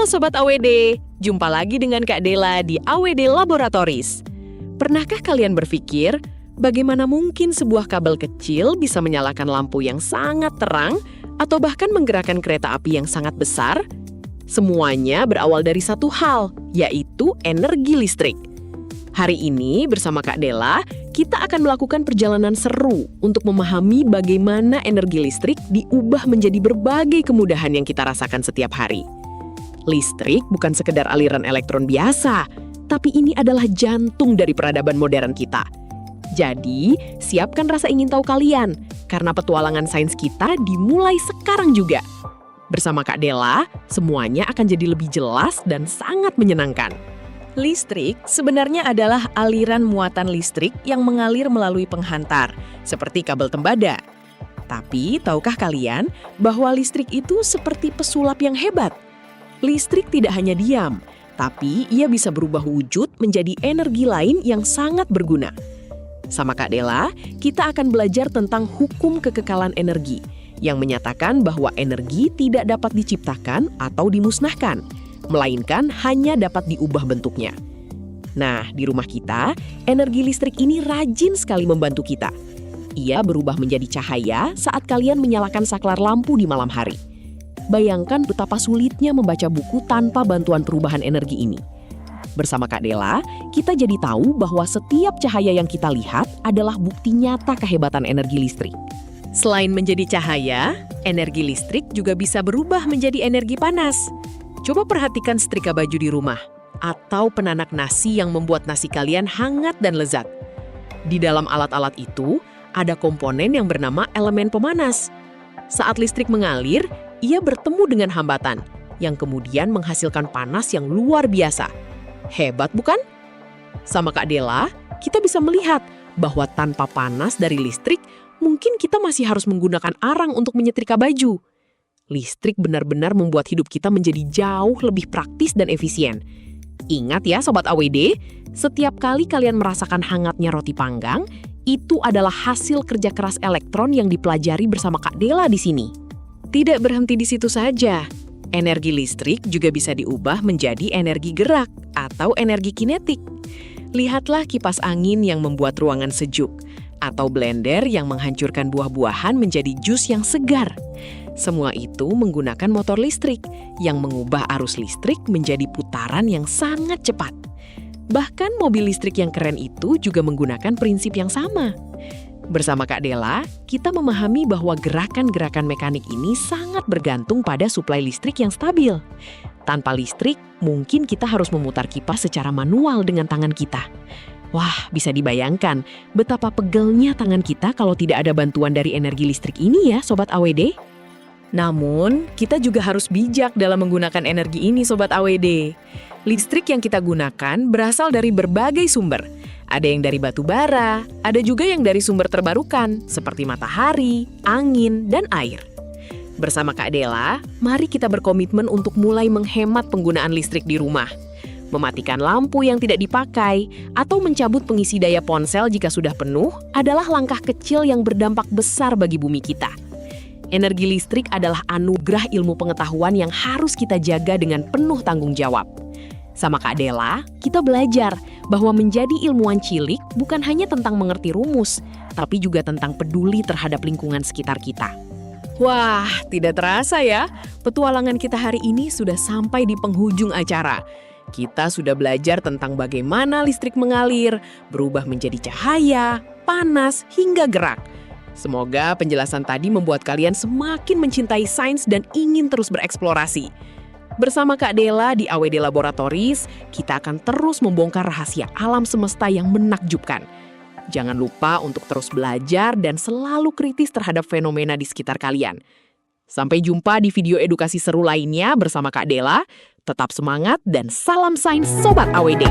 Halo Sobat AWD, jumpa lagi dengan Kak Dela di AWD Laboratories. Pernahkah kalian berpikir, bagaimana mungkin sebuah kabel kecil bisa menyalakan lampu yang sangat terang atau bahkan menggerakkan kereta api yang sangat besar? Semuanya berawal dari satu hal, yaitu energi listrik. Hari ini bersama Kak Dela, kita akan melakukan perjalanan seru untuk memahami bagaimana energi listrik diubah menjadi berbagai kemudahan yang kita rasakan setiap hari. Listrik bukan sekedar aliran elektron biasa, tapi ini adalah jantung dari peradaban modern kita. Jadi, siapkan rasa ingin tahu kalian, karena petualangan sains kita dimulai sekarang juga. Bersama Kak Dela, semuanya akan jadi lebih jelas dan sangat menyenangkan. Listrik sebenarnya adalah aliran muatan listrik yang mengalir melalui penghantar, seperti kabel tembaga. Tapi, tahukah kalian bahwa listrik itu seperti pesulap yang hebat? Listrik tidak hanya diam, tapi ia bisa berubah wujud menjadi energi lain yang sangat berguna. Sama Kak Dela, kita akan belajar tentang hukum kekekalan energi, yang menyatakan bahwa energi tidak dapat diciptakan atau dimusnahkan, melainkan hanya dapat diubah bentuknya. Nah, di rumah kita, energi listrik ini rajin sekali membantu kita. Ia berubah menjadi cahaya saat kalian menyalakan saklar lampu di malam hari. Bayangkan betapa sulitnya membaca buku tanpa bantuan perubahan energi ini. Bersama Kak Dela, kita jadi tahu bahwa setiap cahaya yang kita lihat adalah bukti nyata kehebatan energi listrik. Selain menjadi cahaya, energi listrik juga bisa berubah menjadi energi panas. Coba perhatikan setrika baju di rumah, atau penanak nasi yang membuat nasi kalian hangat dan lezat. Di dalam alat-alat itu, ada komponen yang bernama elemen pemanas. Saat listrik mengalir, ia bertemu dengan hambatan, yang kemudian menghasilkan panas yang luar biasa. Hebat bukan? Sama Kak Dela, kita bisa melihat bahwa tanpa panas dari listrik, mungkin kita masih harus menggunakan arang untuk menyetrika baju. Listrik benar-benar membuat hidup kita menjadi jauh lebih praktis dan efisien. Ingat ya Sobat AWD, setiap kali kalian merasakan hangatnya roti panggang, itu adalah hasil kerja keras elektron yang dipelajari bersama Kak Dela di sini. Tidak berhenti di situ saja. Energi listrik juga bisa diubah menjadi energi gerak atau energi kinetik. Lihatlah kipas angin yang membuat ruangan sejuk, atau blender yang menghancurkan buah-buahan menjadi jus yang segar. Semua itu menggunakan motor listrik yang mengubah arus listrik menjadi putaran yang sangat cepat. Bahkan mobil listrik yang keren itu juga menggunakan prinsip yang sama. Bersama Kak Dela, kita memahami bahwa gerakan-gerakan mekanik ini sangat bergantung pada suplai listrik yang stabil. Tanpa listrik, mungkin kita harus memutar kipas secara manual dengan tangan kita. Wah, bisa dibayangkan betapa pegelnya tangan kita kalau tidak ada bantuan dari energi listrik ini ya, Sobat AWD. Namun, kita juga harus bijak dalam menggunakan energi ini, Sobat AWD. Listrik yang kita gunakan berasal dari berbagai sumber. Ada yang dari batu bara, ada juga yang dari sumber terbarukan, seperti matahari, angin, dan air. Bersama Kak Dela, mari kita berkomitmen untuk mulai menghemat penggunaan listrik di rumah. Mematikan lampu yang tidak dipakai, atau mencabut pengisi daya ponsel jika sudah penuh, adalah langkah kecil yang berdampak besar bagi bumi kita. Energi listrik adalah anugerah ilmu pengetahuan yang harus kita jaga dengan penuh tanggung jawab. Sama Kak Dela, kita belajar bahwa menjadi ilmuwan cilik bukan hanya tentang mengerti rumus, tapi juga tentang peduli terhadap lingkungan sekitar kita. Wah, tidak terasa ya, petualangan kita hari ini sudah sampai di penghujung acara. Kita sudah belajar tentang bagaimana listrik mengalir, berubah menjadi cahaya, panas, hingga gerak. Semoga penjelasan tadi membuat kalian semakin mencintai sains dan ingin terus bereksplorasi. Bersama Kak Dela di AWD Laboratories, kita akan terus membongkar rahasia alam semesta yang menakjubkan. Jangan lupa untuk terus belajar dan selalu kritis terhadap fenomena di sekitar kalian. Sampai jumpa di video edukasi seru lainnya bersama Kak Dela. Tetap semangat dan salam sains Sobat AWD.